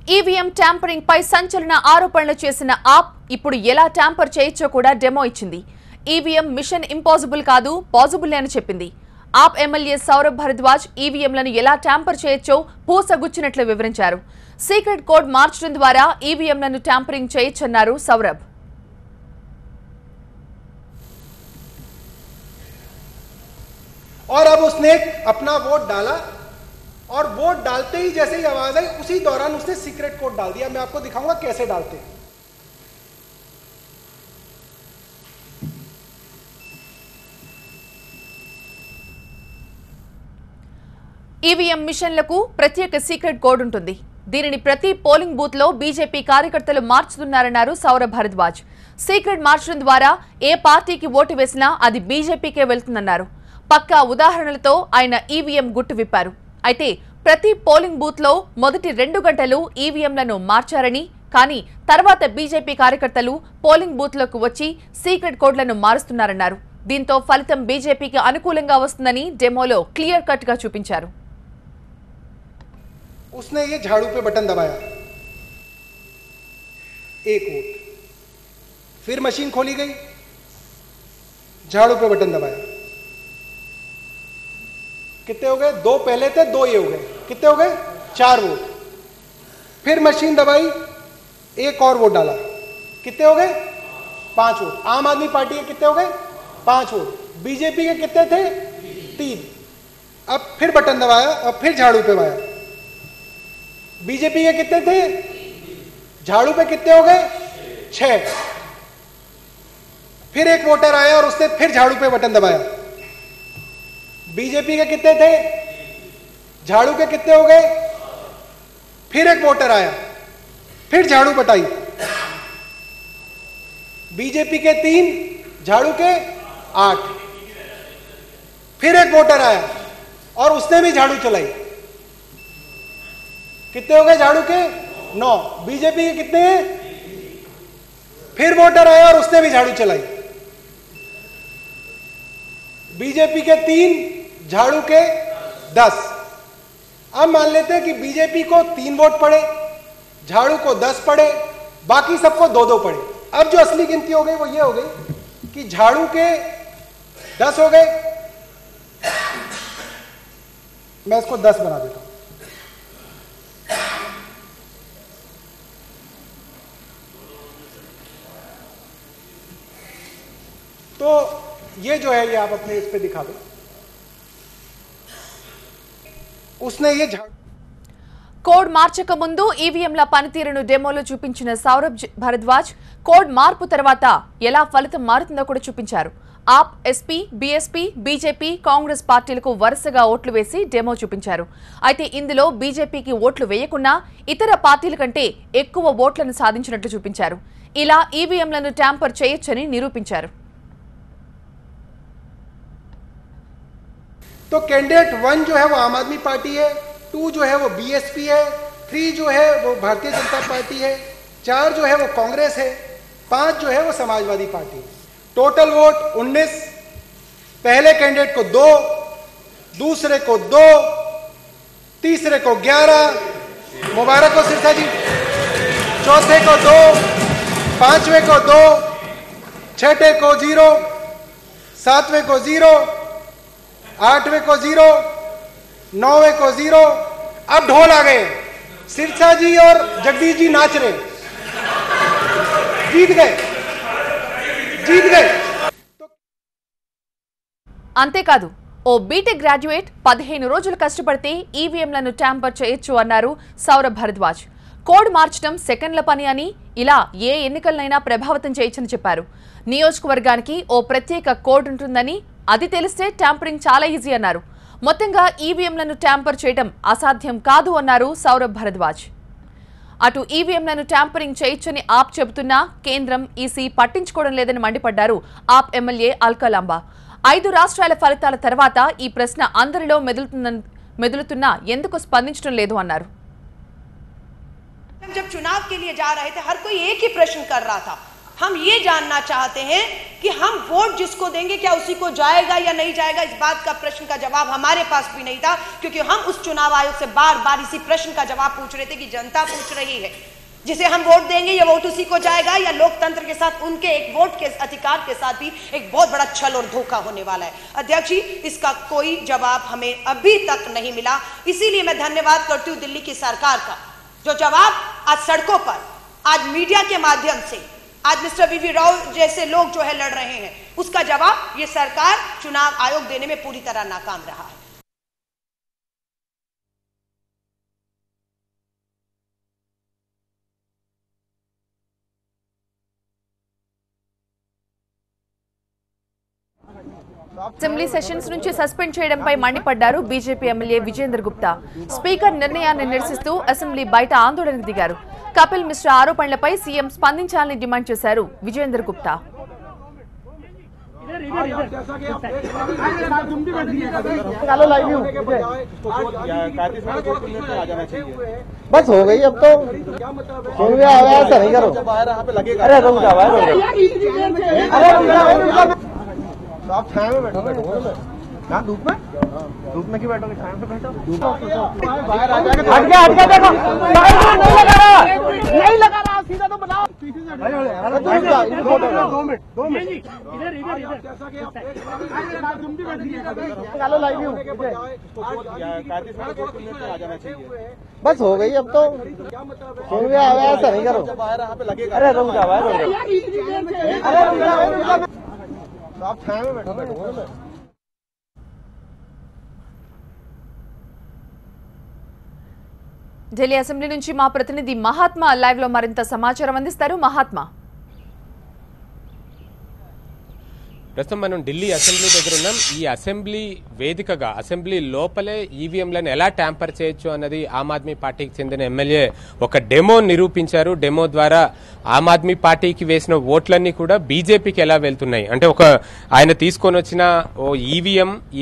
EVM tampering పై సంచలన ఆరోపణలు చేసిన ఆప్ ఇప్పుడు ఎలా ట్యాంపర్ చేయొచ్చో కూడా డెమో ఇచ్చింది. ఈవీఎం మిషన్ ఇంపాసిబుల్ కాదు, పాసిబుల్ అని చెప్పింది. ఆప్ ఎమ్మెల్యే సౌరభ్ భరద్వాజ్ ఈవీఎంలను ఎలా ట్యాంపర్ చేయొచ్చో పూసగుచ్చినట్లు వివరించారు. సీక్రెట్ కోడ్ మార్చడం ద్వారా ఈవీఎంలను ట్యాంపరింగ్ చేయొచ్చన్నారు సౌరభ్. और अब उसने अपना वोट डाला और वोट डालते ही जैसे ही आवाज आई उसी दौरान उसने सीक्रेट कोड डाल दिया। मैं आपको दिखाऊंगा कैसे डालते हैं। ఈవీఎం మిషన్లకు ప్రత్యేక సీక్రెట్ కోడ్ ఉంటుంది. దీనిని ప్రతి పోలింగ్ బూత్ లో బీజేపీ కార్యకర్తలు మార్చుతున్నారన్నారు సౌరభ్ భరద్వాజ్. సీక్రెట్ మార్చడం ద్వారా ఏ పార్టీకి ఓటు వేసినా అది బీజేపీకే వెళ్తుందన్నారు. పక్కా ఉదాహరణలతో ఆయన ఈవీఎం గుట్టు విప్పారు. అయితే ప్రతి పోలింగ్ బూత్ లో మొదటి 2 గంటలు ఈవీఎంలను మార్చారని, కానీ తర్వాత బీజేపీ కార్యకర్తలు పోలింగ్ బూత్ లోకి వచ్చి సీక్రెట్ కోడ్లను మారుస్తున్నారన్నారు. దీంతో ఫలితం బీజేపీకి అనుకూలంగా వస్తుందని డెమోలో క్లియర్ కట్ గా చూపించారు. उसने ये झाड़ू पे बटन दबाया, एक वोट, फिर मशीन खोली गई, झाड़ू पे बटन दबाया, कितने हो गए? 2 पहले थे, 2 ये हो गए, कितने हो गए? 4 वोट, फिर मशीन दबाई, एक और वोट डाला, कितने हो गए? 5 वोट। आम आदमी पार्टी के कितने हो गए? 5 वोट। बीजेपी के कितने थे? 3। अब फिर बटन दबाया और फिर झाड़ू पे दबाया। बीजेपी के कितने थे? झाड़ू पे कितने हो गए? 6। फिर एक वोटर आया और उसने फिर झाड़ू पे बटन दबाया। बीजेपी के कितने थे? झाड़ू के कितने हो गए? फिर एक वोटर आया, फिर झाड़ू बटाई। बीजेपी के 3, झाड़ू के 8। फिर एक वोटर आया और उसने भी झाड़ू चलाई। कितने हो गए झाड़ू के? 9। बीजेपी के कितने हैं? फिर वोटर आया और उसने भी झाड़ू चलाई। बीजेपी के 3, झाड़ू के 10। अब मान लेते हैं कि बीजेपी को 3 वोट पड़े, झाड़ू को 10 पड़े, बाकी सबको 2-2 पड़े। अब जो असली गिनती हो गई वो ये हो गई कि झाड़ू के 10 हो गए, मैं इसको 10 बना देता हूं। तो ये जो है ये आप अपने इस पे दिखा दो। उसने ये కోడ్ మార్చక ముందు ఈవీఎంల పనితీరును డెమోలో చూపించిన సౌరభ్ భరద్వాజ్ కోడ్ మార్పు తర్వాత ఎలా ఫలితం మారుతుందో కూడా చూపించారు. ఆప్, ఎస్పీ, బీఎస్పీ, బీజేపీ, కాంగ్రెస్ పార్టీలకు వరుసగా ఓట్లు వేసి డెమో చూపించారు. అయితే ఇందులో బీజేపీకి ఓట్లు వేయకున్నా ఇతర పార్టీల కంటే ఎక్కువ ఓట్లను సాధించినట్లు చూపించారు. ఇలా ఈవీఎంలను ట్యాంపర్ చేయొచ్చని నిరూపించారు. तो कैंडिडेट 1 जो है वो आम आदमी पार्टी है, 2 जो है वो बीएसपी है, 3 जो है वो भारतीय जनता पार्टी है, 4 जो है वो कांग्रेस है, 5 जो है वो समाजवादी पार्टी है। Total vote 19। पहले कैंडिडेट को 2, दूसरे को 2, तीसरे को 11, मुबारक हो सिरसा जी, चौथे को 2, पांचवें को 2, छठे को 0, सातवें को 0, 8वें को 0, 9वें को 0। अब ढोल आ गए, सिरसा जी और जगदीश जी नाच रहे, जीत गए। అంతేకాదు ఓ బీటెక్ గ్రాడ్యుయేట్ 15 రోజులు కష్టపడితే ఈవీఎంలను ట్యాంపర్ చేయొచ్చు అన్నారు సౌరభ్ భరద్వాజ్. కోడ్ మార్చడం సెకండ్ల పని అని, ఇలా ఏ ఎన్నికలనైనా ప్రభావితం చేయొచ్చని చెప్పారు. నియోజకవర్గానికి ఓ ప్రత్యేక కోడ్ ఉంటుందని, అది తెలిస్తే ట్యాంపరింగ్ చాలా ఈజీ అన్నారు. మొత్తంగా ఈవీఎంలను ట్యాంపర్ చేయడం అసాధ్యం కాదు అన్నారు సౌరభ్ భరద్వాజ్. అటు ఈవీఎంలను ట్యాంపరింగ్ చేయొచ్చని ఆప్ చెబుతున్నా కేంద్రం, ఈసీ పట్టించుకోవడం లేదని మండిపడ్డారు ఆప్ ఎమ్మెల్యే అల్కాలాంబా. 5 రాష్ట్రాల ఫలితాల తర్వాత ఈ ప్రశ్న అందరిలో మెదులుతున్నా ఎందుకు స్పందించడం లేదు అన్నారు. जब चुनाव के लिए जा रहे थे हर कोई एक ही प्रश्न कर रहा था, हम ये जानना चाहते हैं कि हम वोट जिसको देंगे क्या उसी को जाएगा या नहीं जाएगा। इस बात का प्रश्न का जवाब हमारे पास भी नहीं था, क्योंकि हम उस चुनाव आयोग से बार बार इसी प्रश्न का जवाब पूछ रहे थे कि जनता पूछ रही है जिसे हम वोट देंगे ये वोट उसी को जाएगा, या लोकतंत्र के साथ उनके एक वोट के अधिकार के साथ भी एक बहुत बड़ा छल और धोखा होने वाला है। अध्यक्ष जी, इसका कोई जवाब हमें अभी तक नहीं मिला। इसीलिए मैं धन्यवाद करती हूँ दिल्ली की सरकार का, जो जवाब आज सड़कों पर, आज मीडिया के माध्यम से, आज मिस्टर वीवी राव जैसे लोग जो है लड़ रहे हैं, उसका जवाब ये सरकार चुनाव आयोग देने में पूरी तरह नाकाम रहा है। అసెంబ్లీ సెషన్స్ నుంచి సస్పెండ్ చేయడంపై మండిపడ్డారు BJP MLA Vijender Gupta. Speaker నిర్ణయాన్ని నిరసిస్తూ అసెంబ్లీ బయట ఆందోళనకు దిగారు. కపిల్ మిశ్రా ఆరోపణలపై సీఎం స్పందించాలని డిమాండ్ చేశారు విజేందర్ గుప్తా. बस हो गई अब तो सुन गया ऐसा नहीं करो। अरे रुक जाओ तो आप छाया में बैठो ना, धूप में क्यों बैठोगे? छाया में बैठो। हट गया देखो, नहीं लगा रहा सीधा तो बनाओ। 2 मिनट बस हो गई अब तो सुन गया ऐसा नहीं करो। अरे रुक जाओ तो आप छाया में बैठो। ఢిల్లీ అసెంబ్లీ నుంచి మా ప్రతినిధి మహాత్మా లైవ్ లో మరింత సమాచారం అందిస్తారు. మహాత్మా, ప్రస్తుతం మనం ఢిల్లీ అసెంబ్లీ దగ్గర ఉన్నాం. ఈ అసెంబ్లీ వేదికగా అసెంబ్లీ లోపలే ఈవీఎంలను ఎలా ట్యాంపర్ చేయొచ్చు అన్నది ఆమ్ ఆద్మీ పార్టీకి చెందిన ఎమ్మెల్యే ఒక డెమో నిరూపించారు. డెమో ద్వారా ఆమ్ ఆద్మీ పార్టీకి వేసిన ఓట్లన్నీ కూడా బీజేపీకి ఎలా వెళ్తున్నాయి అంటే, ఒక ఆయన తీసుకొని వచ్చిన ఓ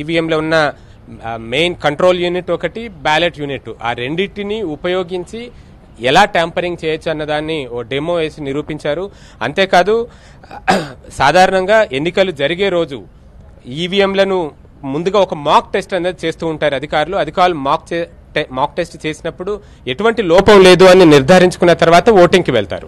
ఈవీఎంలో ఉన్న మెయిన్ కంట్రోల్ యూనిట్ ఒకటి, బ్యాలెట్ యూనిట్, ఆ రెండింటిని ఉపయోగించి ఎలా ట్యాంపరింగ్ చేయొచ్చు అన్నదాన్ని ఓ డెమో వేసి నిరూపించారు. అంతేకాదు, సాధారణంగా ఎన్నికలు జరిగే రోజు ఈవీఎంలను ముందుగా ఒక మాక్ టెస్ట్ అనేది చేస్తూ ఉంటారు అధికారులు మాక్ టెస్ట్ చేసినప్పుడు ఎటువంటి లోపం లేదు అని నిర్ధారించుకున్న తర్వాత ఓటింగ్కి వెళ్తారు.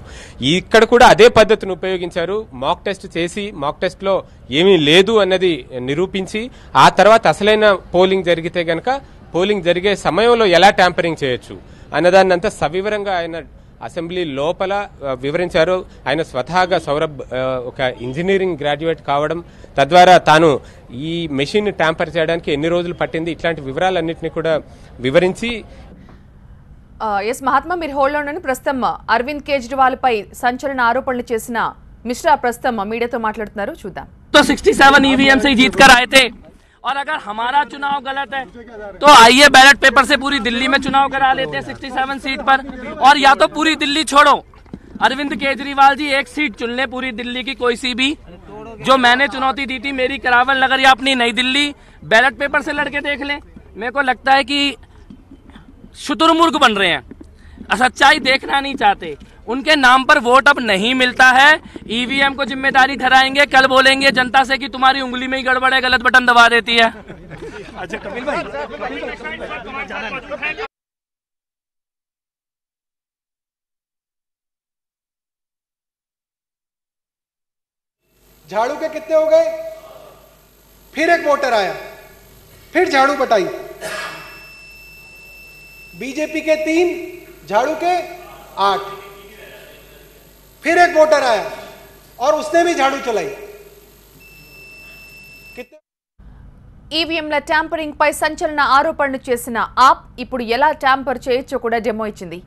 ఇక్కడ కూడా అదే పద్ధతిని ఉపయోగించారు. మాక్ టెస్ట్ చేసి మాక్ టెస్ట్ లో ఏమీ లేదు అన్నది నిరూపించి ఆ తర్వాత అసలైన పోలింగ్ జరిగితే గనక పోలింగ్ జరిగే సమయంలో ఎలా ట్యాంపరింగ్ చేయొచ్చు అన్నదాన్నంతా సవివరంగా ఆయన అసెంబ్లీ లోపల వివరించారు. ఆయన స్వతహాగా సౌరభ్ ఒక ఇంజనీరింగ్ గ్రాడ్యుయేట్ కావడం, తద్వారా తాను ఈ మెషిన్ ట్యాంపర్ చేయడానికి ఎన్ని రోజులు పట్టింది, ఇట్లాంటి వివరాలన్నింటినీ కూడా వివరించి. ఎస్ మహాత్మా, మీరు హోల్డ్ ఉండండి. ప్రస్తుతం అరవింద్ కేజ్రీవాల్ పై సంచలన ఆరోపణలు చేసిన మిశ్రా ప్రస్తుతం మీడియాతో మాట్లాడుతున్నారు. చూద్దాం. 67 ईवीएम से जीत कर आए थे, और अगर हमारा चुनाव गलत है तो आइए बैलेट पेपर से पूरी दिल्ली में चुनाव करा लेते हैं 67 सीट पर, और या तो पूरी दिल्ली छोड़ो, अरविंद केजरीवाल जी एक सीट चुन ले पूरी दिल्ली की, कोई सी भी, जो मैंने चुनौती दी थी मेरी करावल नगर या अपनी नई दिल्ली, बैलेट पेपर से लड़के देख लें। मेरे को लगता है कि शुतुरमुर्ग बन रहे हैं, सच्चाई देखना नहीं चाहते। उनके नाम पर वोट अब नहीं मिलता है, ईवीएम को जिम्मेदारी ठहराएंगे, कल बोलेंगे जनता से कि तुम्हारी उंगली में ही गड़बड़ है, गलत बटन दबा देती है। अच्छा कपिल भाई, झाड़ू के कितने हो गए? फिर एक वोटर आया, फिर झाड़ू बटाई, बीजेपी के 3, झाड़ू के 8, फिर एक वोटर आया और उसने भी झाड़ू चलाई। कितने ఈవీఎంల ట్యాంపరింగ్ పై సంచలన ఆరోపణలు చేసిన ఆప్ ఇప్పుడు ఎలా ట్యాంపర్ చేయొచ్చో కూడా డెమో ఇచ్చింది.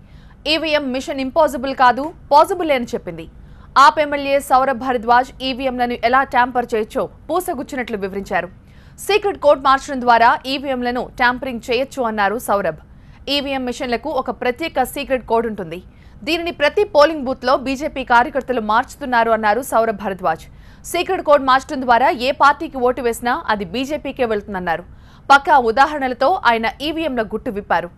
ఈవీఎం మిషన్ ఇంపాసిబుల్ కాదు, పాసిబుల్ అని చెప్పింది. ఆప్ ఎమ్మెల్యే సౌరభ్ భరద్వాజ్ ఈవీఎంలను ఎలా ట్యాంపర్ చేయొచ్చో పూసగుచ్చినట్లు వివరించారు. సీక్రెట్ కోడ్ మార్చడం ద్వారా ఈవీఎంలను ట్యాంపరింగ్ చేయొచ్చు అన్నారు సౌరభ్. ఈవీఎం మిషన్లకు ఒక ప్రత్యేక సీక్రెట్ కోడ్ ఉంటుంది. దీనిని ప్రతి పోలింగ్ బూత్ లో బీజేపీ కార్యకర్తలు మార్చుతున్నారు అన్నారు సౌరభ్ భరద్వాజ్. సీక్రెట్ కోడ్ మార్చడం ద్వారా ఏ పార్టీకి ఓటు వేసినా అది బీజేపీకే వెళ్తుందన్నారు. పక్కా ఉదాహరణలతో ఆయన ఈవీఎంల గుట్టు విప్పారు.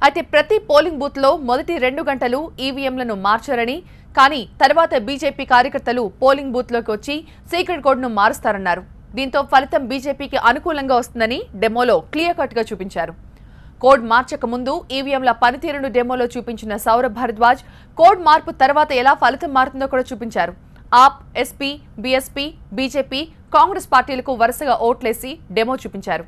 అయితే ప్రతి పోలింగ్ బూత్ లో మొదటి 2 గంటలు ఈవీఎంలను మార్చారని, కానీ తర్వాత బీజేపీ కార్యకర్తలు పోలింగ్ బూత్ లోకి వచ్చి సీక్రెట్ కోడ్ ను మారుస్తారన్నారు. దీంతో ఫలితం బీజేపీకి అనుకూలంగా వస్తుందని డెమోలో క్లియర్ కట్ గా చూపించారు. కోడ్ మార్చక ముందు ఈవీఎంల పనితీరును డెమోలో చూపించిన సౌరభ్ భరద్వాజ్ కోడ్ మార్పు తర్వాత ఎలా ఫలితం మారుతుందో కూడా చూపించారు. ఆప్, ఎస్పీ, బీఎస్పీ, బీజేపీ, కాంగ్రెస్ పార్టీలకు వరుసగా ఓట్లేసి డెమో చూపించారు.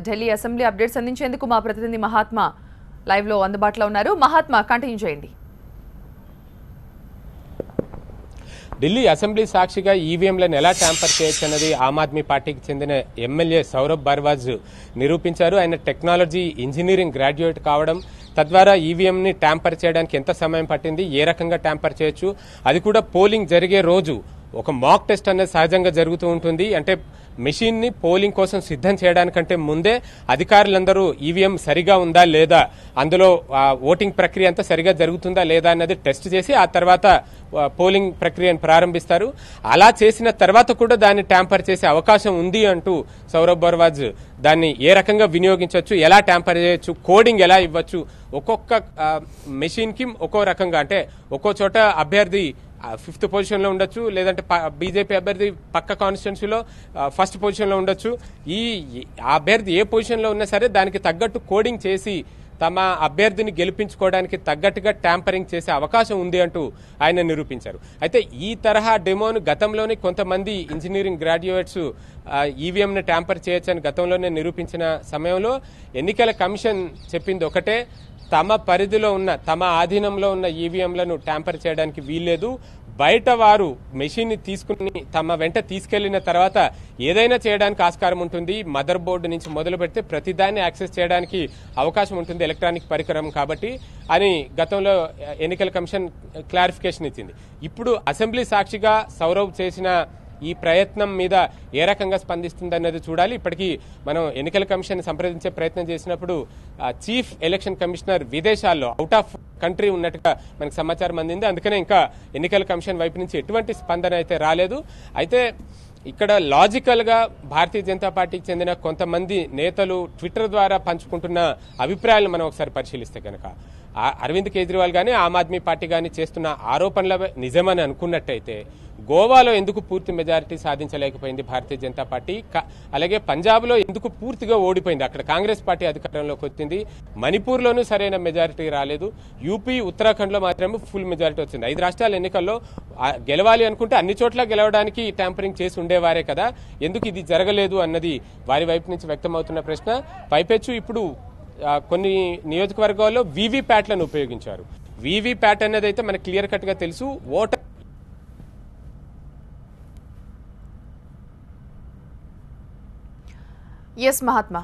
ఢిల్లీ అసెంబ్లీ అప్డేట్స్ అందించేందుకు మా ప్రతినిధి మహాత్మా లైవ్ లో అందుబాటులో ఉన్నారు. మహాత్మా, కంటిన్యూ చేయండి. ఢిల్లీ అసెంబ్లీ సాక్షిగా ఈవీఎంలను ఎలా ట్యాంపర్ చేయొచ్చు అన్నది ఆమ్ ఆద్మీ పార్టీకి చెందిన ఎమ్మెల్యే సౌరభ్ భరద్వాజ్ నిరూపించారు. ఆయన టెక్నాలజీ ఇంజనీరింగ్ గ్రాడ్యుయేట్ కావడం, తద్వారా ఈవీఎంని ట్యాంపర్ చేయడానికి ఎంత సమయం పట్టింది, ఏ రకంగా ట్యాంపర్ చేయొచ్చు, అది కూడా పోలింగ్ జరిగే రోజు ఒక మాక్ టెస్ట్ అనేది సహజంగా జరుగుతూ ఉంటుంది. అంటే మెషిన్ ని పోలింగ్ కోసం సిద్ధం చేయడానికంటే ముందే అధికారులందరూ ఈవీఎం సరిగా ఉందా లేదా, అందులో ఓటింగ్ ప్రక్రియ అంతా సరిగా జరుగుతుందా లేదా అన్నది టెస్ట్ చేసి ఆ తర్వాత పోలింగ్ ప్రక్రియను ప్రారంభిస్తారు. అలా చేసిన తర్వాత కూడా దాన్ని ట్యాంపర్ చేసే అవకాశం ఉంది అంటూ సౌరభ్ భరద్వాజ్ దాన్ని ఏ రకంగా వినియోగించవచ్చు, ఎలా ట్యాంపర్ చేయొచ్చు, కోడింగ్ ఎలా ఇవ్వచ్చు, ఒక్కొక్క మెషిన్ కి ఒక్కో రకంగా, అంటే ఒక్కో చోట అభ్యర్థి 5th పొజిషన్ లో ఉండొచ్చు, లేదంటే బీజేపీ అభ్యర్థి పక్క కాన్స్టిట్యున్సీలో 1st పొజిషన్ లో ఉండొచ్చు. ఈ అభ్యర్థి ఏ పొజిషన్ లో ఉన్నా సరే దానికి తగ్గట్టు కోడింగ్ చేసి తమ అభ్యర్థిని గెలిపించుకోవడానికి తగ్గట్టుగా ట్యాంపరింగ్ చేసే అవకాశం ఉంది అంటూ ఆయన నిరూపించారు. అయితే ఈ తరహా డెమోను గతంలోనే కొంతమంది ఇంజనీరింగ్ గ్రాడ్యుయేట్స్ ఈవీఎంను ట్యాంపర్ చేయొచ్చని గతంలోనే నిరూపించిన సమయంలో ఎన్నికల కమిషన్ చెప్పింది ఒకటే, తమ పరిధిలో ఉన్న, తమ ఆధీనంలో ఉన్న ఈవీఎంలను ట్యాంపర్ చేయడానికి వీల్లేదు. బయట వారు మెషిన్ ని తీసుకుని తమ వెంట తీసుకెళ్లిన తర్వాత ఏదైనా చేయడానికి ఆస్కారం ఉంటుంది. మదర్ బోర్డు నుంచి మొదలు పెడితే ప్రతిదాన్ని యాక్సెస్ చేయడానికి అవకాశం ఉంటుంది ఎలక్ట్రానిక్ పరికరం కాబట్టి అని గతంలో ఎన్నికల కమిషన్ క్లారిఫికేషన్ ఇచ్చింది. ఇప్పుడు అసెంబ్లీ సాక్షిగా సౌరవ్ చేసిన ఈ ప్రయత్నం మీద ఏ రకంగా స్పందిస్తుందన్నది చూడాలి. ఇప్పటికీ మనం ఎన్నికల కమిషన్ సంప్రదించే ప్రయత్నం చేసినప్పుడు చీఫ్ ఎలక్షన్ కమిషనర్ విదేశాల్లో, అవుట్ ఆఫ్ కంట్రీ ఉన్నట్టుగా మనకు సమాచారం అందింది. అందుకనే ఇంకా ఎన్నికల కమిషన్ వైపు నుంచి ఎటువంటి స్పందన అయితే రాలేదు. అయితే ఇక్కడ లాజికల్ గా భారతీయ జనతా పార్టీకి చెందిన కొంతమంది నేతలు ట్విట్టర్ ద్వారా పంచుకుంటున్న అభిప్రాయాలను మనం ఒకసారి పరిశీలిస్తే కనుక అరవింద్ కేజ్రీవాల్ గానీ ఆమ్ ఆద్మీ పార్టీ గానీ చేస్తున్న ఆరోపణల నిజమని అనుకున్నట్టయితే గోవాలో ఎందుకు పూర్తి మెజారిటీ సాధించలేకపోయింది భారతీయ జనతా పార్టీ, అలాగే పంజాబ్లో ఎందుకు పూర్తిగా ఓడిపోయింది, అక్కడ కాంగ్రెస్ పార్టీ అధికారంలోకి వచ్చింది, మణిపూర్లోనూ సరైన మెజారిటీ రాలేదు, యూపీ ఉత్తరాఖండ్లో మాత్రమే ఫుల్ మెజారిటీ వచ్చింది. 5 రాష్ట్రాల ఎన్నికల్లో గెలవాలి అనుకుంటే అన్ని చోట్ల గెలవడానికి ట్యాంపరింగ్ చేసి ఉండేవారే కదా, ఎందుకు ఇది జరగలేదు అన్నది వారి వైపు నుంచి వ్యక్తమవుతున్న ప్రశ్న. పైపెచ్చు ఇప్పుడు కొన్ని నియోజకవర్గాల్లో వీవీప్యాట్లను ఉపయోగించారు. వీవీప్యాట్ అనేది అయితే మనకు క్లియర్ కట్ గా తెలుసు, ఓటర్ ఎస్ మహాత్మా.